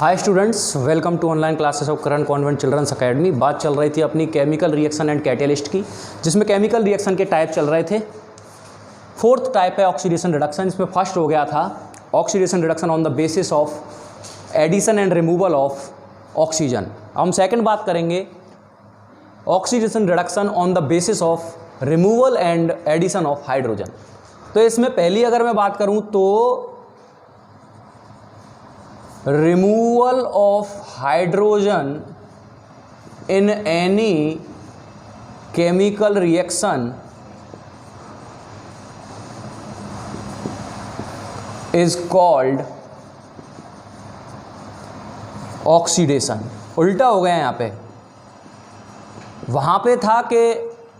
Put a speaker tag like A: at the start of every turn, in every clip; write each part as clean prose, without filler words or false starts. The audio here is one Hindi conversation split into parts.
A: Hi students, welcome to online classes of Karan convent children's academy. बात चल रही थी अपनी केमिकल रिएक्शन एंड कैटेलिस्ट की, जिसमें केमिकल रिएक्शन के टाइप चल रहे थे। फोर्थ टाइप है ऑक्सीडेशन रिडक्शन। इसमें फर्स्ट हो गया था oxidation reduction on the basis of addition and removal of oxygen. हम सेकंड बात करेंगे oxidation reduction on the basis of removal and addition of hydrogen. तो इसमें पहली अगर मैं बात करूं तो removal of hydrogen in any chemical reaction is called oxidation। उल्टा हो गया यहाँ पे, वहाँ पे था कि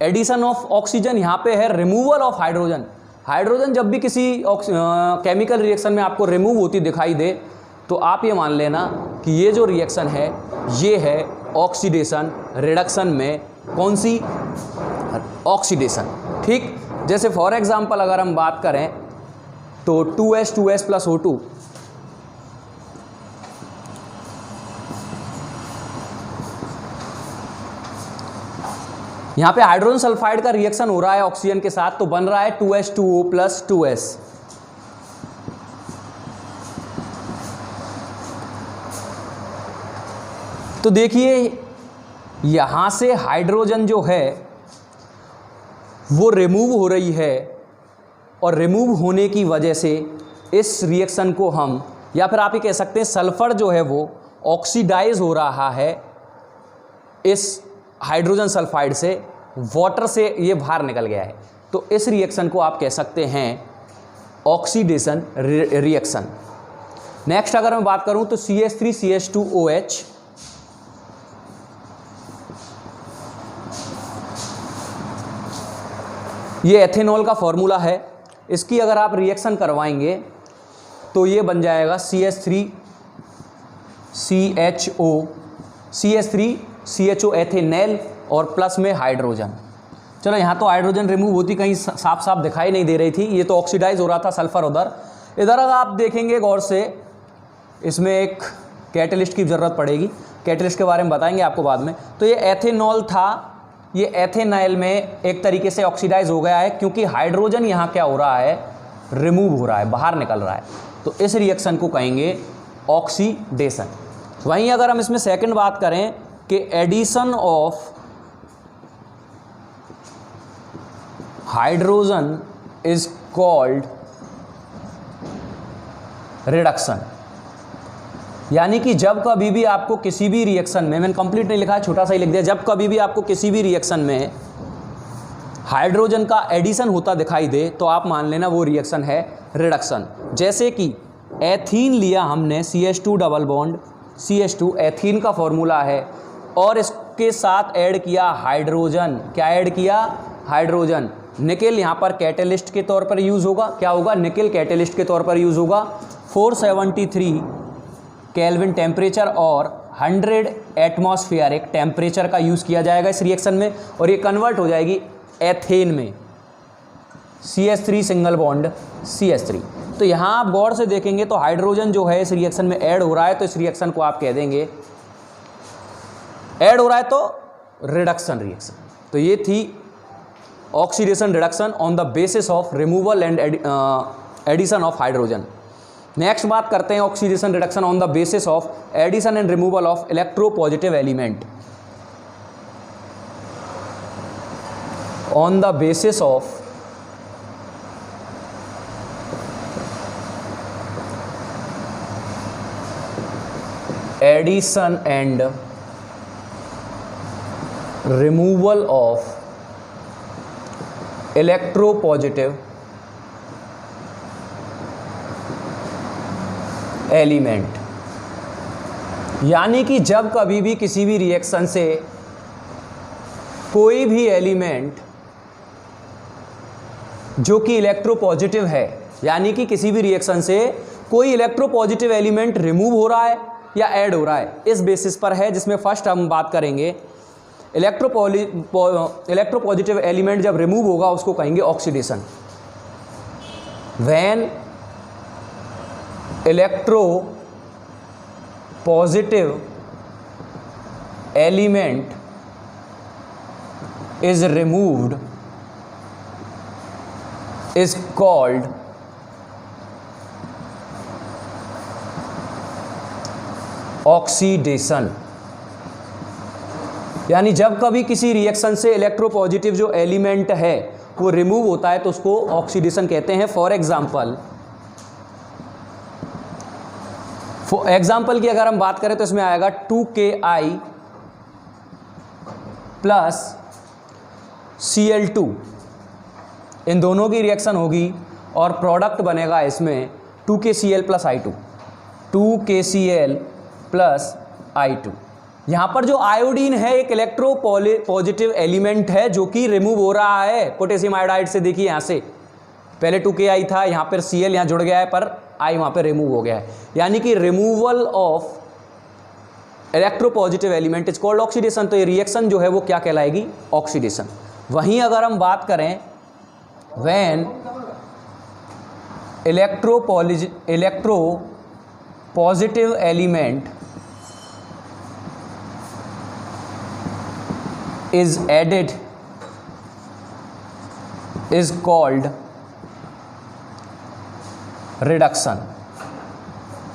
A: एडिशन ऑफ ऑक्सीजन, यहाँ पे है रिमूवल ऑफ हाइड्रोजन। हाइड्रोजन जब भी किसी केमिकल रिएक्शन में आपको रिमूव होती दिखाई दे तो आप ये मान लेना कि ये जो रिएक्शन है ये है ऑक्सीडेशन रिडक्शन में। कौन सी? ऑक्सीडेशन। ठीक, जैसे फॉर एग्जांपल अगर हम बात करें तो 2s प्लस O2, यहाँ पे हाइड्रोजन सल्फाइड का रिएक्शन हो रहा है ऑक्सीजन के साथ, तो बन रहा है 2H2O प्लस 2s। तो देखिए यहाँ से हाइड्रोजन जो है वो रिमूव हो रही है, और रिमूव होने की वजह से इस रिएक्शन को हम, या फिर आप ये कह सकते हैं सल्फर जो है वो ऑक्सीडाइज हो रहा है इस हाइड्रोजन सल्फाइड से, वाटर से ये बाहर निकल गया है। तो इस रिएक्शन को आप कह सकते हैं ऑक्सीडेशन रिएक्शन। नेक्स्ट अगर मैं बात करूं तो CH3CH2OH, ये एथेनॉल का फॉर्मूला है। इसकी अगर आप रिएक्शन करवाएंगे तो ये बन जाएगा CH3CHO एथेनॉल और प्लस में हाइड्रोजन। चलो यहाँ तो हाइड्रोजन रिमूव होती कहीं साफ साफ दिखाई नहीं दे रही थी, ये तो ऑक्सीडाइज हो रहा था सल्फर उधर। इधर अगर आप देखेंगे गौर से, इसमें एक कैटलिस्ट की ज़रूरत पड़ेगी, कैटलिस्ट के बारे में बताएंगे आपको बाद में। तो ये एथेनॉल था, ये एथेनॉल में एक तरीके से ऑक्सीडाइज हो गया है, क्योंकि हाइड्रोजन यहाँ क्या हो रहा है, रिमूव हो रहा है, बाहर निकल रहा है। तो इस रिएक्शन को कहेंगे ऑक्सीडेशन। वहीं अगर हम इसमें सेकंड बात करें कि addition of hydrogen is called reduction. यानी कि जब कभी भी आपको किसी भी रिएक्शन में, मैंने कंप्लीट नहीं लिखा है, छोटा सा ही लिख दिया, जब कभी भी आपको किसी भी रिएक्शन में हाइड्रोजन का एडिशन होता दिखाई दे तो आप मान लेना वो रिएक्शन है रिडक्शन। जैसे कि एथीन लिया हमने, CH2 double bond CH2, ethene का फॉर्मूला है, और इसके साथ ऐड किया हाइड्रोजन। क्या ऐड किया? हाइड्रोजन। निकेल यहाँ पर कैटेलिस्ट के तौर पर यूज़ होगा। क्या होगा? निकेल कैटेलिस्ट के तौर पर यूज़ होगा। 473 केल्विन टेम्परेचर और 100 एटमॉस्फेरिक टेम्परेचर का यूज़ किया जाएगा इस रिएक्शन में, और ये कन्वर्ट हो जाएगी एथेन में, CH3 सिंगल बॉन्ड CH3। तो यहाँ आप गौर से देखेंगे तो हाइड्रोजन जो है इस रिएक्शन में ऐड हो रहा है, तो इस रिएक्शन को आप कह देंगे, ऐड हो रहा है तो रिडक्शन रिएक्शन। तो ये थी oxidation reduction on the basis of removal and addition of hydrogen. Next बात करते हैं oxidation reduction on the basis of addition and removal of electropositive element. On the basis of addition and removal of electropositive element. यानी कि जब कभी भी किसी भी रिएक्शन से कोई भी एलिमेंट जो कि इलेक्ट्रोपॉजिटिव है, यानी कि किसी भी रिएक्शन से कोई इलेक्ट्रोपॉजिटिव एलिमेंट रिमूव हो रहा है या ऐड हो रहा है, इस बेसिस पर है, जिसमें फर्स्ट हम बात करेंगे इलेक्ट्रोपॉजिटिव एलिमेंट जब रिमूव होगा उसको कहेंगे oxidation. When electropositive positive element is removed is called oxidation. यानी जब कभी किसी रिएक्शन से इलेक्ट्रोपॉजिटिव जो एलिमेंट है वो रिमूव होता है तो उसको ऑक्सीडेशन कहते हैं। फॉर एग्जाम्पल की अगर हम बात करें तो इसमें आएगा 2Ki प्लस Cl2, इन दोनों की रिएक्शन होगी और प्रोडक्ट बनेगा इसमें 2KCl plus I2, 2KCl plus I2। यहाँ पर जो आयोडीन है एक इलेक्ट्रोपॉजिटिव एलिमेंट है जो कि रिमूव हो रहा है पोटेशियम आयोडाइड से। देखिए यहाँ से पहले 2Ki था, यहाँ पर Cl यहाँ जुड़ गया है पर I वहाँ पे रिमूव हो गया है, यानी कि removal of electropositive element is called oxidation. तो ये रिएक्शन जो है वो क्या कहलाएगी? ऑक्सीडेशन। वहीं अगर हम बात करें when electropositive element is added is called reduction.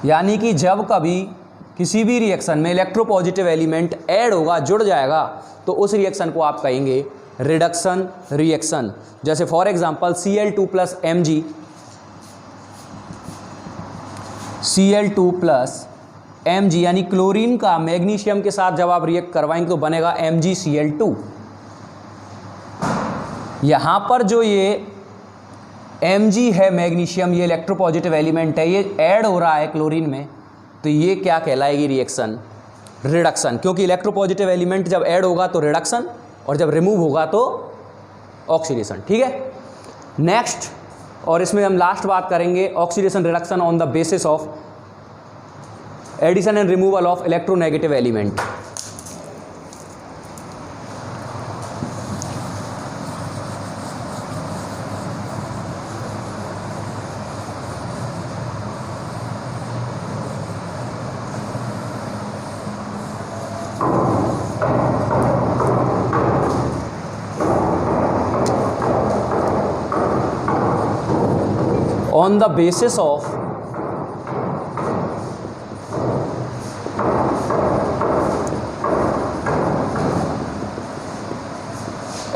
A: यानी कि जब कभी किसी भी रिएक्शन में इलेक्ट्रोपॉजिटिव एलिमेंट ऐड होगा, जुड़ जाएगा, तो उस रिएक्शन को आप कहेंगे रिडक्शन रिएक्शन। जैसे for example Cl2 plus Mg, Cl2 plus Mg यानी क्लोरीन का मैग्नीशियम के साथ जब आप रिएक्ट करवाएंगे तो बनेगा MgCl2। यहाँ पर जो ये Mg है मैग्नीशियम, ये इलेक्ट्रोपॉजिटिव एलिमेंट है, ये ऐड हो रहा है क्लोरीन में, तो ये क्या कहलाएगी? Reaction reduction. क्योंकि इलेक्ट्रोपॉजिटिव एलिमेंट जब ऐड होगा तो रिडक्शन और जब रिमूव होगा तो ऑक्सीडेशन। ठीक है, नेक्स्ट, और इसमें हम लास्ट बात करेंगे oxidation reduction on the basis of addition and removal of electronegative element. On the basis of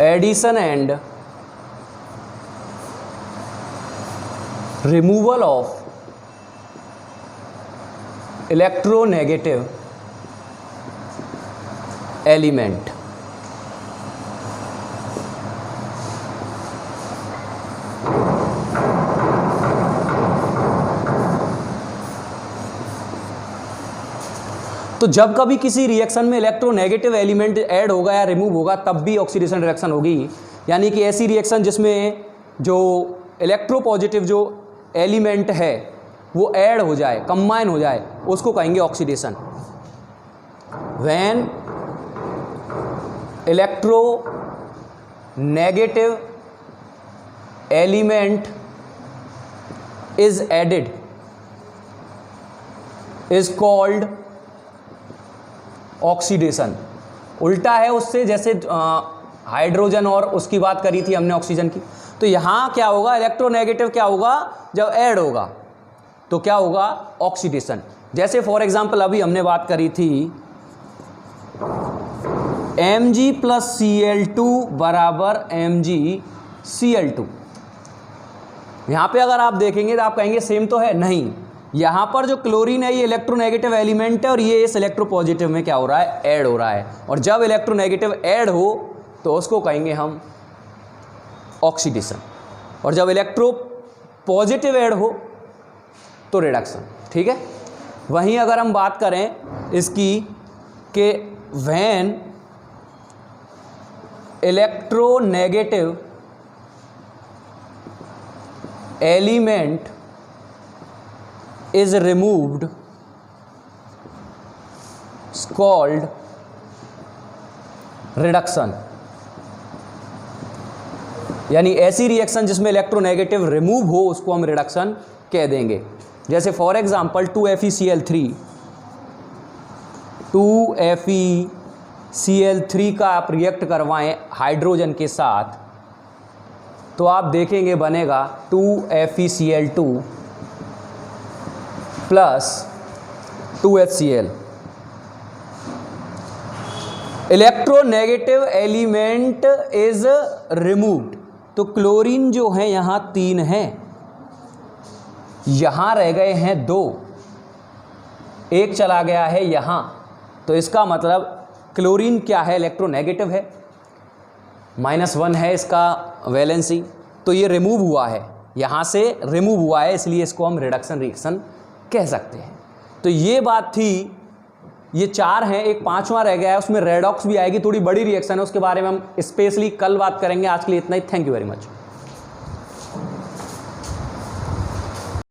A: addition and removal of electronegative element, तो जब कभी किसी रिएक्शन में इलेक्ट्रोनेगेटिव एलिमेंट ऐड होगा या रिमूव होगा तब भी ऑक्सीडेशन रिएक्शन होगी। यानी कि ऐसी रिएक्शन जिसमें जो इलेक्ट्रोपॉजिटिव जो एलिमेंट है वो ऐड हो जाए, कंबाइन हो जाए, उसको कहेंगे oxidation. When electronegative element is added is called oxidation. उल्टा है उससे, जैसे हाइड्रोजन और उसकी बात करी थी हमने ऑक्सीजन की, तो यहाँ क्या होगा? इलेक्ट्रोनेगेटिव क्या होगा? जब ऐड होगा तो क्या होगा? ऑक्सीडेशन। जैसे फॉर एग्जांपल अभी हमने बात करी थी Mg प्लस Cl2 बराबर MgCl2। यहाँ पे अगर आप देखेंगे तो आप कहेंगे सेम तो है, नहीं। यहाँ पर जो क्लोरीन है ये इलेक्ट्रोनेगेटिव एलिमेंट है और ये इस इलेक्ट्रोपॉजिटिव में क्या हो रहा है? ऐड हो रहा है। और जब इलेक्ट्रोनेगेटिव ऐड हो तो उसको कहेंगे हम ऑक्सीडेशन, और जब इलेक्ट्रोपॉजिटिव ऐड हो तो रिडक्शन। ठीक है, वहीं अगर हम बात करें इसकी कि when electronegative element is removed is called reduction। यानी ऐसी रिएक्शन जिसमें इलेक्ट्रोनेगेटिव रिमूव हो उसको हम रिडक्शन कह देंगे। जैसे फॉर एग्जांपल 2FeCl3 2FeCl3 का आप रिएक्ट करवाएं हाइड्रोजन के साथ तो आप देखेंगे बनेगा 2FeCl2 plus 2HCl। Electronegative element is removed, तो क्लोरीन जो है यहां 3 है, यहां रह गए हैं 2, एक चला गया है यहां, तो इसका मतलब क्लोरीन क्या है, इलेक्ट्रोनेगेटिव है, -1 है इसका वैलेंसी, तो ये रिमूव हुआ है, यहां से रिमूव हुआ है, इसलिए इसको हम रिडक्शन रिएक्शन कह सकते हैं। तो ये बात थी, ये 4 हैं, एक 5वां रह गया है, उसमें रेडॉक्स भी आएगी, थोड़ी बड़ी रिएक्शन है, उसके बारे में हम स्पेशली कल बात करेंगे। आज के लिए इतना ही, थैंक यू वेरी मच।